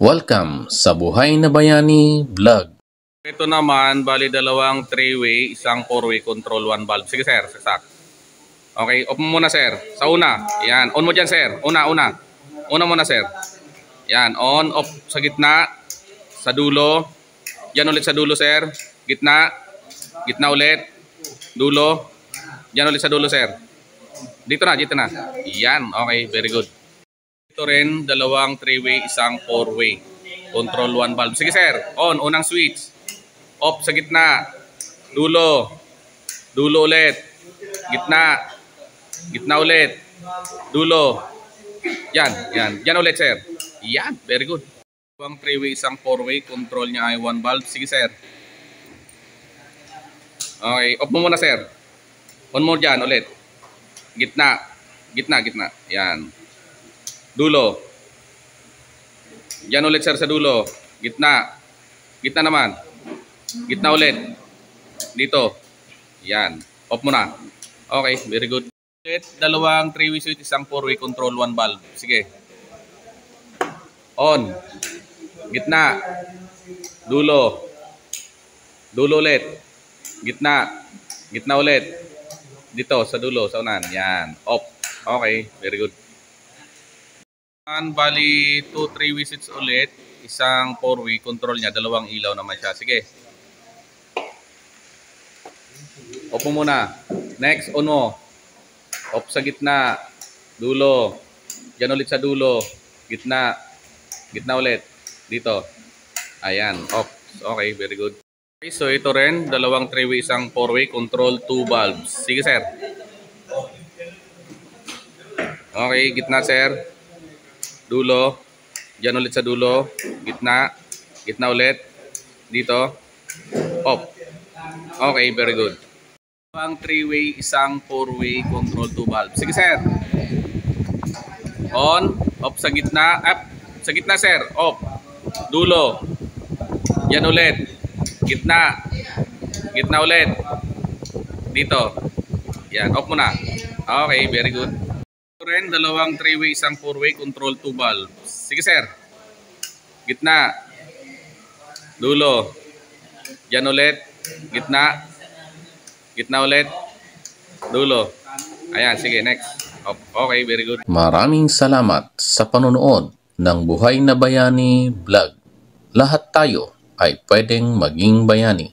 Welcome sa Buhay na Bayani Vlog. Ito naman, bali dalawang 3-way, isang 4-way control, 1 valve. Sige sir, saksak. Okay, off mo muna sir. Sa una, yan. On mo dyan sir. Una muna sir. Yan, on, off sa gitna. Sa dulo. Yan ulit sa dulo sir. Gitna. Gitna ulit. Dulo. Yan ulit sa dulo sir. Dito na. Yan, okay, very good. Ito rin, dalawang 3-way, isang 4-way. Control 1 valve. Sige sir, on, unang switch. Off sa gitna. Dulo. Dulo ulit. Gitna. Gitna ulit. Dulo. Yan. Yan ulit sir. Yan, very good. Dalawang 3-way, isang 4-way. Control niya ay 1 valve. Sige sir. Okay, off mo muna sir. On mo dyan ulit. Gitna. Gitna. Yan. Dulo. Yan ulit sir sa dulo. Gitna. Gitna naman. Gitna ulit. Dito. Yan. Off mo na. Okay, very good. Dalawang 3-way switch, isang 4-way control, 1 valve. Sige. On. Gitna. Dulo. Dulo ulit. Gitna. Gitna ulit. Dito sa dulo, sa unan. Yan. Off. Okay, very good. Bali 2 3-way switch ulit, isang 4-way control niya, dalawang ilaw naman siya. Sige. Off mo muna. Next, on mo. Off sa gitna. Dulo. Diyan ulit sa dulo. Gitna. Gitna ulit. Dito. Ayan. Off. Okay, very good. Okay, so ito rin, dalawang 3-way, isang 4-way control, 2 valves. Sige sir. Okay, gitna sir. Dulo. Diyan ulit sa dulo. Gitna. Gitna ulit. Dito. Off. Okay, very good. Ang 3-way, isang 4-way control, 2 valve. Sige sir. On. Off sa gitna. Up. Sa gitna sir. Off. Dulo. Diyan ulit. Gitna. Gitna ulit. Dito. Yan. Off mo na. Okay, very good. Rin, dalawang 3-way, isang 4-way control, 2 valve. Sige sir. Gitna. Dulo. Diyan ulit. Gitna. Gitna ulit. Dulo. Ayan, sige, next. Okay, very good. Maraming salamat sa panonood ng Buhay na Bayani Vlog. Lahat tayo ay pwedeng maging bayani.